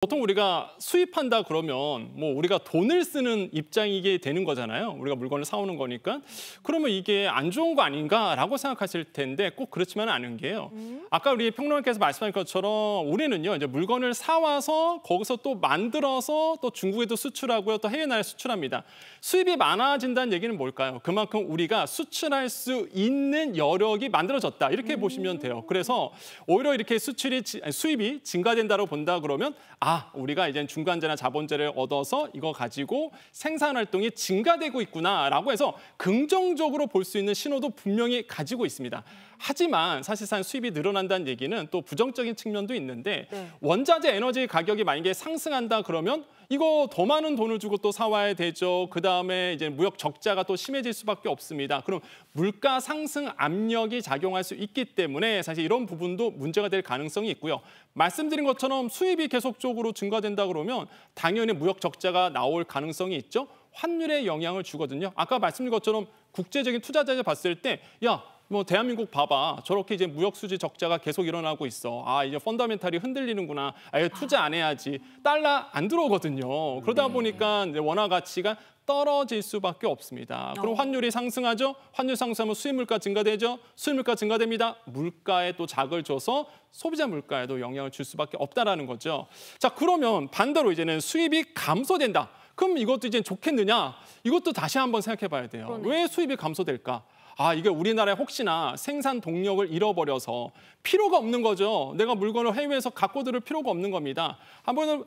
보통 우리가 수입한다 그러면 뭐 우리가 돈을 쓰는 입장이게 되는 거잖아요. 우리가 물건을 사오는 거니까. 그러면 이게 안 좋은 거 아닌가라고 생각하실 텐데 꼭 그렇지만은 않은 게요. 아까 우리 평론가께서 말씀하신 것처럼 우리는요, 이제 물건을 사와서 거기서 또 만들어서 또 중국에도 수출하고요, 또 해외 나라에 수출합니다. 수입이 많아진다는 얘기는 뭘까요? 그만큼 우리가 수출할 수 있는 여력이 만들어졌다. 이렇게 보시면 돼요. 그래서 오히려 이렇게 수입이 증가된다고 본다 그러면 우리가 이제 중간재나 자본재를 얻어서 이거 가지고 생산 활동이 증가되고 있구나라고 해서 긍정적으로 볼 수 있는 신호도 분명히 가지고 있습니다. 하지만 사실상 수입이 늘어난다는 얘기는 또 부정적인 측면도 있는데 원자재 에너지 가격이 만약에 상승한다 그러면 이거 더 많은 돈을 주고 또 사와야 되죠. 그다음에 이제 무역 적자가 또 심해질 수밖에 없습니다. 그럼 물가 상승 압력이 작용할 수 있기 때문에 사실 이런 부분도 문제가 될 가능성이 있고요. 말씀드린 것처럼 수입이 계속적으로 증가된다 그러면 당연히 무역 적자가 나올 가능성이 있죠. 환율에 영향을 주거든요. 아까 말씀드린 것처럼 국제적인 투자자들 봤을 때 뭐 대한민국 봐봐. 저렇게 이제 무역 수지 적자가 계속 일어나고 있어. 이제 펀더멘탈이 흔들리는구나. 투자 안 해야지. 달러 안 들어오거든요. 그러다 보니까 이제 원화 가치가 떨어질 수밖에 없습니다. 그럼 환율이 상승하죠. 환율 상승하면 수입 물가 증가되죠. 수입 물가 증가됩니다. 물가에 또 자극을 줘서 소비자 물가에도 영향을 줄 수밖에 없다라는 거죠. 자, 그러면 반대로 이제는 수입이 감소된다. 그럼 이것도 이제 좋겠느냐? 이것도 다시 한번 생각해 봐야 돼요. 그러네. 왜 수입이 감소될까? 이게 우리나라에 혹시나 생산 동력을 잃어버려서 필요가 없는 거죠. 내가 물건을 해외에서 갖고 들을 필요가 없는 겁니다.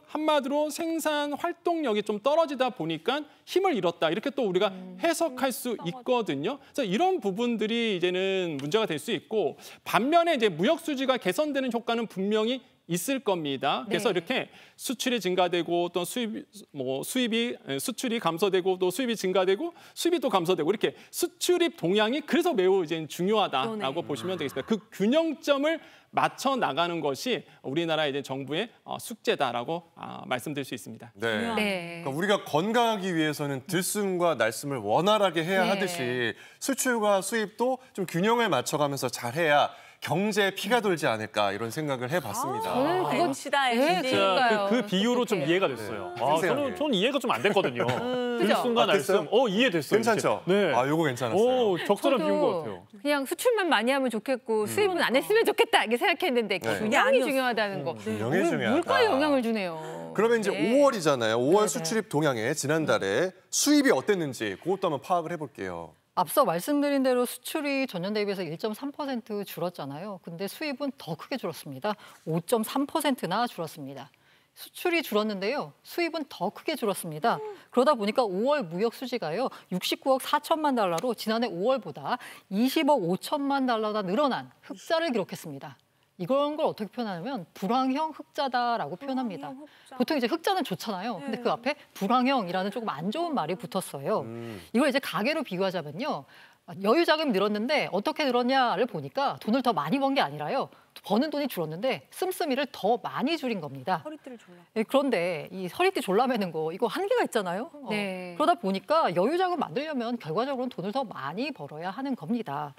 한마디로 생산 활동력이 좀 떨어지다 보니까 힘을 잃었다. 이렇게 또 우리가 해석할 수 있거든요. 그래서 이런 부분들이 이제는 문제가 될 수 있고 반면에 이제 무역 수지가 개선되는 효과는 분명히 있을 겁니다. 그래서 이렇게 수출이 증가되고 또 수출이 감소되고 또 수입이 증가되고 수입이 또 감소되고 이렇게 수출입 동향이 그래서 매우 이제 중요하다라고 보시면 되겠습니다. 그 균형점을 맞춰 나가는 것이 우리나라 이제 정부의 숙제다라고 말씀드릴 수 있습니다. 그러니까 우리가 건강하기 위해서는 들숨과 날숨을 원활하게 해야 하듯이 수출과 수입도 좀 균형을 맞춰가면서 잘해야 경제에 피가 돌지 않을까 이런 생각을 해봤습니다. 저는 그거 MC다, 그 비유로 좀 이해가 됐어요. 저는 이해가 좀 안 됐거든요. 들숨과 날숨. 이해됐어요. 괜찮죠? 이제. 네. 요거 괜찮았어요. 적절한 비유인 것 같아요. 그냥 수출만 많이 하면 좋겠고 수입은 안 했으면 좋겠다 이렇게 생각했는데 균형이 중요하다는 거. 균형이 중요하다. 물가에 영향을 주네요. 그러면 이제 5월이잖아요. 5월 수출입 동향에 지난달에 수입이 어땠는지 그것도 한번 파악을 해볼게요. 앞서 말씀드린 대로 수출이 전년 대비해서 1.3% 줄었잖아요. 근데 수입은 더 크게 줄었습니다. 5.3%나 줄었습니다. 수출이 줄었는데요. 수입은 더 크게 줄었습니다. 그러다 보니까 5월 무역 수지가요. 69억 4천만 달러로 지난해 5월보다 20억 5천만 달러나 늘어난 흑자를 기록했습니다. 이런 걸 어떻게 표현하냐면 불황형 흑자다라고 표현합니다. 보통 이제 흑자는 좋잖아요. 근데 그 앞에 불황형이라는 조금 안 좋은 말이 붙었어요. 이걸 이제 가계로 비유하자면요. 여유 자금이 늘었는데 어떻게 늘었냐를 보니까 돈을 더 많이 번 게 아니라요. 버는 돈이 줄었는데 씀씀이를 더 많이 줄인 겁니다. 허리띠를 졸라. 그런데 이 허리띠 졸라매는 거 이거 한계가 있잖아요. 그러다 보니까 여유 자금 만들려면 결과적으로는 돈을 더 많이 벌어야 하는 겁니다.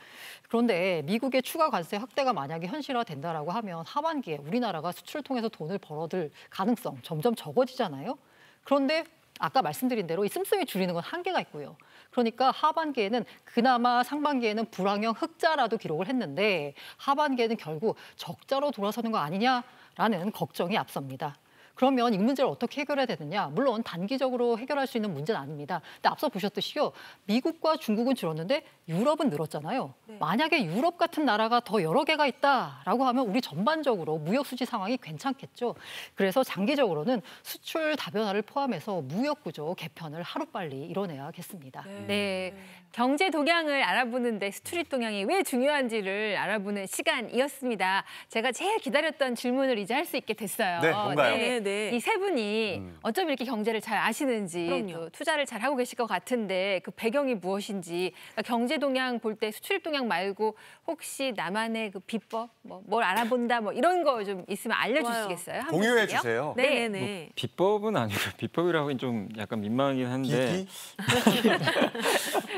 그런데 미국의 추가 관세 확대가 만약에 현실화된다라고 하면 하반기에 우리나라가 수출을 통해서 돈을 벌어들 가능성 점점 적어지잖아요. 그런데 아까 말씀드린 대로 이 씀씀이 줄이는 건 한계가 있고요. 그러니까 하반기에는 그나마 상반기에는 불황형 흑자라도 기록을 했는데 하반기에는 결국 적자로 돌아서는 거 아니냐라는 걱정이 앞섭니다. 그러면 이 문제를 어떻게 해결해야 되느냐? 물론 단기적으로 해결할 수 있는 문제는 아닙니다. 근데 앞서 보셨듯이요. 미국과 중국은 줄었는데 유럽은 늘었잖아요. 만약에 유럽 같은 나라가 더 여러 개가 있다라고 하면 우리 전반적으로 무역 수지 상황이 괜찮겠죠. 그래서 장기적으로는 수출 다변화를 포함해서 무역 구조 개편을 하루빨리 이뤄내야겠습니다. 경제 동향을 알아보는데 수출입 동향이 왜 중요한지를 알아보는 시간이었습니다. 제가 제일 기다렸던 질문을 이제 할 수 있게 됐어요. 네, 뭔가요? 이 세 분이 어쩜 이렇게 경제를 잘 아시는지, 또 투자를 잘 하고 계실 것 같은데 그 배경이 무엇인지, 그러니까 경제 동향 볼 때 수출입 동향 말고 혹시 나만의 그 비법, 뭘 알아본다, 이런 거 좀 있으면 알려주시겠어요? 한 공유해 분씩요? 주세요. 네. 비법은 아니고 비법이라고 하긴 좀 약간 민망하긴 한데.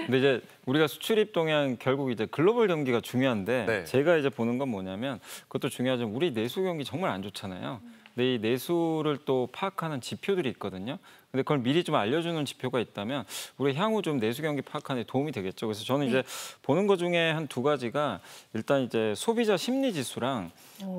근데 이제 우리가 수출입 동향 결국 이제 글로벌 경기가 중요한데 제가 이제 보는 건 뭐냐면 그것도 중요하지만 우리 내수 경기 정말 안 좋잖아요. 근데 이 내수를 또 파악하는 지표들이 있거든요. 근데 그걸 미리 좀 알려주는 지표가 있다면 우리 향후 좀 내수 경기 파악하는 데 도움이 되겠죠. 그래서 저는 이제 보는 것 중에 한 2가지가 일단 이제 소비자 심리 지수랑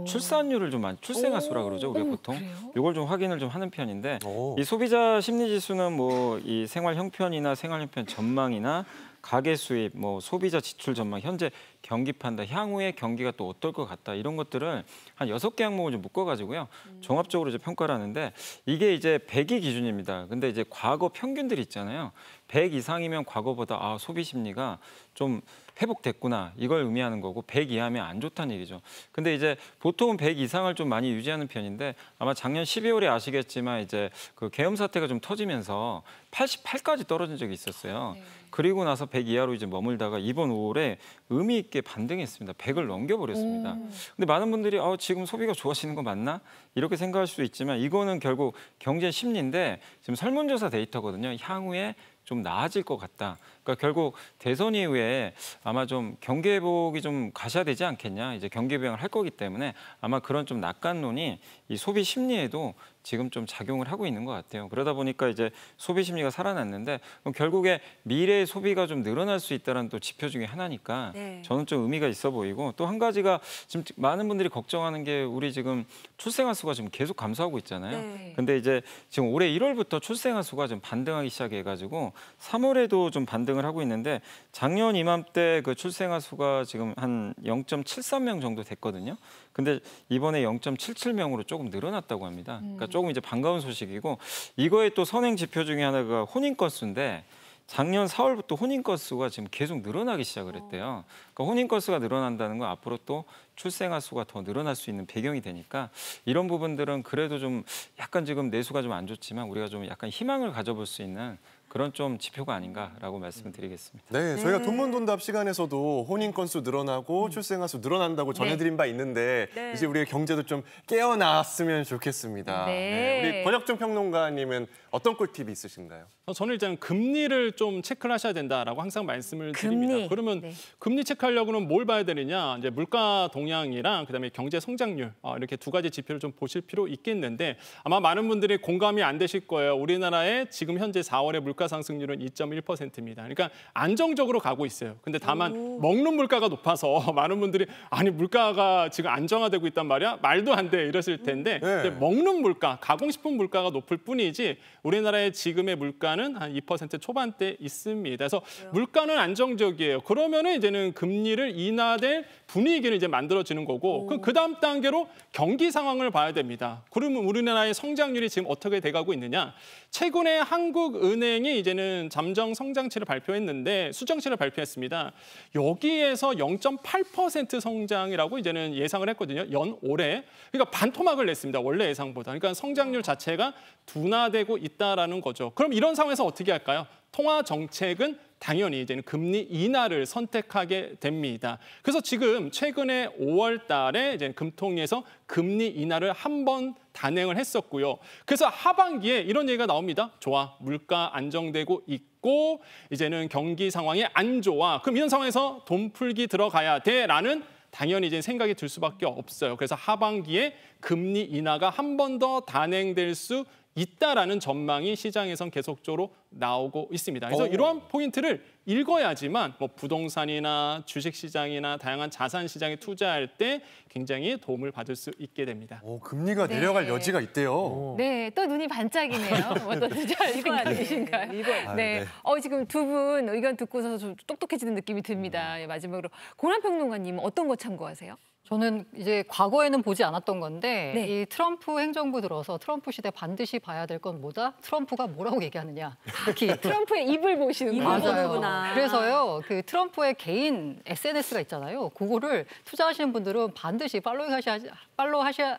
출산율을 좀 많이 출생아 수라 그러죠. 우리가 보통 이걸 좀 확인을 좀 하는 편인데 이 소비자 심리 지수는 뭐 이 생활 형편이나 생활 형편 전망이나 가계 수입, 뭐 소비자 지출 전망, 현재 경기 판단, 향후의 경기가 또 어떨 것 같다 이런 것들을 한 6개 항목을 좀 묶어가지고요 종합적으로 이제 평가를 하는데 이게 이제 100이 기준입니다. 근데 이제 과거 평균들이 있잖아요. 100 이상이면 과거보다 소비 심리가 좀 회복됐구나 이걸 의미하는 거고 100 이하면 안 좋다는 얘기죠. 근데 이제 보통은 100 이상을 좀 많이 유지하는 편인데 아마 작년 12월에 아시겠지만 이제 그 계엄 사태가 좀 터지면서 88까지 떨어진 적이 있었어요. 그리고 나서 100 이하로 이제 머물다가 이번 5월에 의미 있게 반등했습니다. 100을 넘겨버렸습니다. 근데 많은 분들이 지금 소비가 좋아지는 거 맞나? 이렇게 생각할 수도 있지만 이거는 결국 경제 심리인데 지금 설문조사 데이터거든요. 향후에 좀 나아질 것 같다. 그러니까 결국 대선 이후에 아마 좀 경기 회복이 좀 가셔야 되지 않겠냐. 이제 경기 부양을 할 거기 때문에 아마 그런 좀 낙관론이 이 소비 심리에도 지금 좀 작용을 하고 있는 것 같아요. 그러다 보니까 이제 소비 심리가 살아났는데 그럼 결국에 미래의 소비가 좀 늘어날 수 있다는 또 지표 중에 하나니까 저는 좀 의미가 있어 보이고 또 한 가지가 지금 많은 분들이 걱정하는 게 우리 지금 출생아 수가 지금 계속 감소하고 있잖아요. 근데 이제 지금 올해 1월부터 출생아 수가 좀 반등하기 시작해가지고 3월에도 좀 반등을 하고 있는데 작년 이맘때 그 출생아 수가 지금 한 0.73명 정도 됐거든요. 근데 이번에 0.77명으로 조금 늘어났다고 합니다. 그러니까 조금 이제 반가운 소식이고 이거의 또 선행 지표 중에 하나가 혼인 건수인데 작년 4월부터 혼인 건수가 지금 계속 늘어나기 시작을 했대요. 그러니까 혼인 건수가 늘어난다는 건 앞으로 또 출생아 수가 더 늘어날 수 있는 배경이 되니까 이런 부분들은 그래도 좀 약간 지금 내수가 좀 안 좋지만 우리가 좀 약간 희망을 가져볼 수 있는 그런 좀 지표가 아닌가라고 말씀을 드리겠습니다. 네, 저희가 돈문돈답 시간에서도 혼인 건수 늘어나고 출생아 수 늘어난다고 전해드린 바 있는데 이제 우리의 경제도 좀 깨어났으면 좋겠습니다. 우리 권혁준 평론가님은 어떤 꿀팁이 있으신가요? 저는 일단 금리를 좀 체크를 하셔야 된다라고 항상 말씀을 드립니다. 그러면 금리 체크하려고는 뭘 봐야 되느냐? 이제 물가 동향이랑 그다음에 경제 성장률 이렇게 2가지 지표를 좀 보실 필요 있겠는데 아마 많은 분들이 공감이 안 되실 거예요. 우리나라의 지금 현재 4월의 물가 상승률은 2.1%입니다. 그러니까 안정적으로 가고 있어요. 근데 다만 먹는 물가가 높아서 많은 분들이 아니 물가가 지금 안정화되고 있단 말이야? 말도 안 돼 이러실 텐데 먹는 물가, 가공식품 물가가 높을 뿐이지 우리나라의 지금의 물가는 한 2% 초반대 있습니다. 그래서 물가는 안정적이에요. 그러면은 이제는 금리를 인하될 분위기를 이제 만들어지는 거고 그 다음 단계로 경기 상황을 봐야 됩니다. 그러면 우리나라의 성장률이 지금 어떻게 돼가고 있느냐? 최근에 한국은행이 이제는 잠정 성장치를 발표했는데 수정치를 발표했습니다. 여기에서 0.8% 성장이라고 이제는 예상을 했거든요. 연 올해. 그러니까 반토막을 냈습니다. 원래 예상보다. 그러니까 성장률 자체가 둔화되고 있다라는 거죠. 그럼 이런 상황에서 어떻게 할까요? 통화 정책은 당연히 이제는 금리 인하를 선택하게 됩니다. 그래서 지금 최근에 5월 달에 이제 금통위에서 금리 인하를 한 번 단행을 했었고요. 그래서 하반기에 이런 얘기가 나옵니다. 좋아, 물가 안정되고 있고 이제는 경기 상황이 안 좋아. 그럼 이런 상황에서 돈 풀기 들어가야 돼라는 당연히 이제 생각이 들 수밖에 없어요. 그래서 하반기에 금리 인하가 한 번 더 단행될 수 있다라는 전망이 시장에선 계속적으로 나오고 있습니다. 그래서 이러한 포인트를 읽어야지만 뭐 부동산이나 주식시장이나 다양한 자산 시장에 투자할 때 굉장히 도움을 받을 수 있게 됩니다. 금리가 내려갈 여지가 있대요. 네, 또 눈이 반짝이네요. 어떤 생각이신가요? 네. 지금 두 분 의견 듣고서 좀 똑똑해지는 느낌이 듭니다. 마지막으로 고란 평론가님은 어떤 거 참고하세요? 저는 이제 과거에는 보지 않았던 건데 이 트럼프 행정부 들어서 트럼프 시대 반드시 봐야 될 건 뭐다? 트럼프가 뭐라고 얘기하느냐. 특히 트럼프의 입을 보시는 거구나. 그래서요, 그 트럼프의 개인 SNS가 있잖아요. 그거를 투자하시는 분들은 반드시 팔로우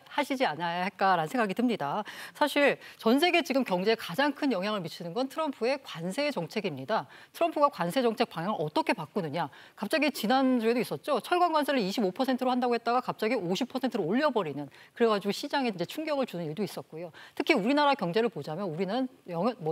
하시지 않아야 할까라는 생각이 듭니다. 사실 전 세계 지금 경제에 가장 큰 영향을 미치는 건 트럼프의 관세 정책입니다. 트럼프가 관세 정책 방향을 어떻게 바꾸느냐. 갑자기 지난주에도 있었죠. 철강 관세를 25%로 한다고 했다가 갑자기 50%로 올려버리는, 그래가지고 시장에 이제 충격을 주는 일도 있었고요. 특히 우리나라 경제를 보자면 우리는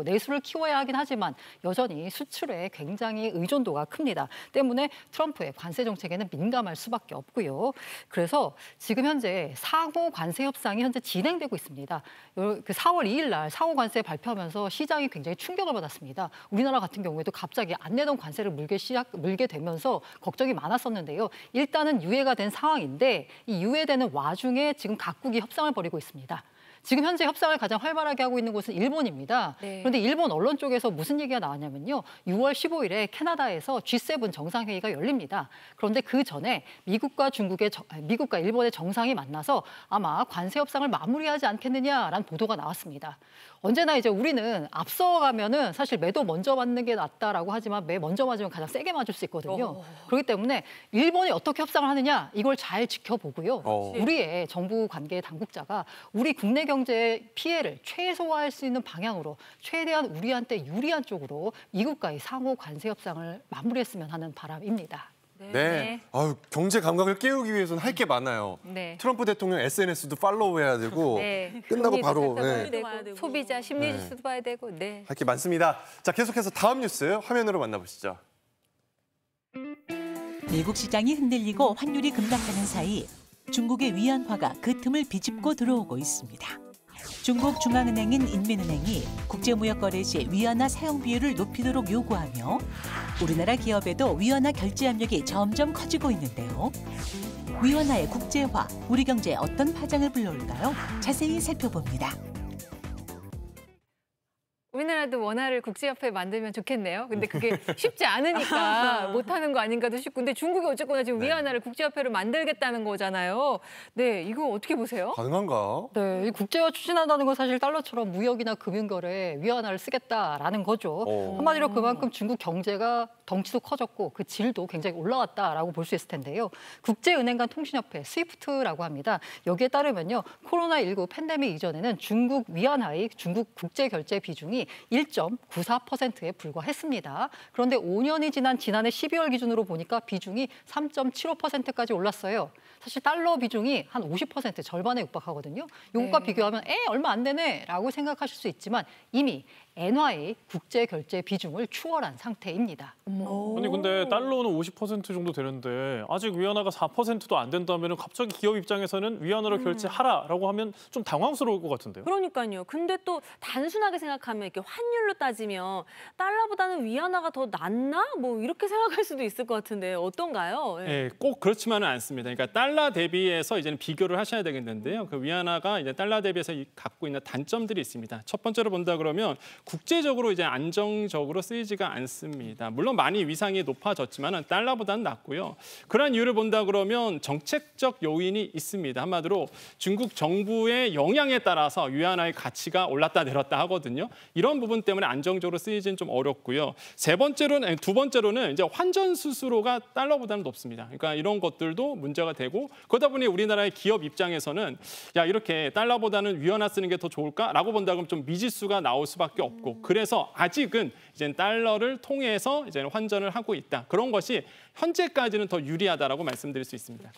내수를 키워야 하긴 하지만 여전히 수출에 굉장히 의존도가 큽니다. 때문에 트럼프의 관세 정책에는 민감할 수밖에 없고요. 그래서 지금 현재 상호 관세 협상이 현재 진행되고 있습니다. 그 4월 2일 날 상호 관세 발표하면서 시장이 굉장히 충격을 받았습니다. 우리나라 같은 경우에도 갑자기 안 내던 관세를 물게 되면서 걱정이 많았었는데요. 일단은 유예가 된 상황인데 이 유예되는 와중에 지금 각국이 협상을 벌이고 있습니다. 지금 현재 협상을 가장 활발하게 하고 있는 곳은 일본입니다. 네. 그런데 일본 언론 쪽에서 무슨 얘기가 나왔냐면요. 6월 15일에 캐나다에서 G7 정상회의가 열립니다. 그런데 그 전에 미국과 일본의 정상이 만나서 아마 관세 협상을 마무리하지 않겠느냐라는 보도가 나왔습니다. 언제나 이제 우리는 앞서가면은 사실 매도 먼저 맞는 게 낫다라고 하지만 매 먼저 맞으면 가장 세게 맞을 수 있거든요. 그렇기 때문에 일본이 어떻게 협상을 하느냐 이걸 잘 지켜보고요. 우리의 정부 관계 당국자가 우리 국내 경제의 피해를 최소화할 수 있는 방향으로 최대한 우리한테 유리한 쪽으로 미국과의 상호 관세 협상을 마무리했으면 하는 바람입니다. 네. 아유, 경제 감각을 깨우기 위해서는 할 게 많아요. 네. 트럼프 대통령 SNS도 팔로우해야 되고 네. 끝나고 바로 봐야 되고, 소비자 심리 지수도 봐야 되고. 네. 할 게 많습니다. 자, 계속해서 다음 뉴스 화면으로 만나보시죠. 미국 시장이 흔들리고 환율이 급락하는 사이 중국의 위안화가 그 틈을 비집고 들어오고 있습니다. 중국 중앙은행인 인민은행이 국제무역거래 시 위안화 사용 비율을 높이도록 요구하며 우리나라 기업에도 위안화 결제 압력이 점점 커지고 있는데요. 위안화의 국제화, 우리 경제에 어떤 파장을 불러올까요? 자세히 살펴봅니다. 우리나라도 원화를 국제화폐 만들면 좋겠네요. 근데 그게 쉽지 않으니까 못하는 거 아닌가도 싶고. 근데 중국이 어쨌거나 지금 위안화를 국제화폐로 만들겠다는 거잖아요. 네, 이거 어떻게 보세요? 가능한가? 네, 이 국제화 추진한다는 건 사실 달러처럼 무역이나 금융거래에 위안화를 쓰겠다라는 거죠. 한마디로 그만큼 중국 경제가 덩치도 커졌고 그 질도 굉장히 올라왔다라고 볼 수 있을 텐데요. 국제은행 간 통신협회 스위프트라고 합니다. 여기에 따르면요. 코로나19 팬데믹 이전에는 중국 위안화의 중국 국제결제 비중이 1.94%에 불과했습니다. 그런데 5년이 지난 지난해 12월 기준으로 보니까 비중이 3.75%까지 올랐어요. 사실 달러 비중이 한 50% 절반에 육박하거든요. 이것과 비교하면 얼마 안 되네라고 생각하실 수 있지만 이미 엔화의 국제결제 비중을 추월한 상태입니다. 아니 근데 달러는 50% 정도 되는데 아직 위안화가 4%도 안 된다면 갑자기 기업 입장에서는 위안화로 결제하라라고 하면 좀 당황스러울 것 같은데요. 그러니까요. 근데 또 단순하게 생각하면 이렇게 환율로 따지면 달러보다는 위안화가 더 낫나? 뭐 이렇게 생각할 수도 있을 것 같은데 어떤가요? 네, 꼭 그렇지만은 않습니다. 그러니까 달러 대비해서 이제는 비교를 하셔야 되겠는데요. 그 위안화가 이제 달러 대비해서 갖고 있는 단점들이 있습니다. 첫 번째로 본다 그러면 국제적으로 이제 안정적으로 쓰이지가 않습니다. 물론 많이 위상이 높아졌지만은 달러보다는 낮고요. 그러한 이유를 본다 그러면 정책적 요인이 있습니다. 한마디로 중국 정부의 영향에 따라서 위안화의 가치가 올랐다 내렸다 하거든요. 이런 부분 때문에 안정적으로 쓰이지는 좀 어렵고요. 두 번째로는 이제 환전 수수료가 달러보다는 높습니다. 그러니까 이런 것들도 문제가 되고 그러다 보니 우리나라의 기업 입장에서는 야 이렇게 달러보다는 위안화 쓰는 게 더 좋을까라고 본다 그러면 좀 미지수가 나올 수밖에 없고 그래서 아직은 이제 달러를 통해서 이제 환전을 하고 있다. 그런 것이 현재까지는 더 유리하다라고 말씀드릴 수 있습니다.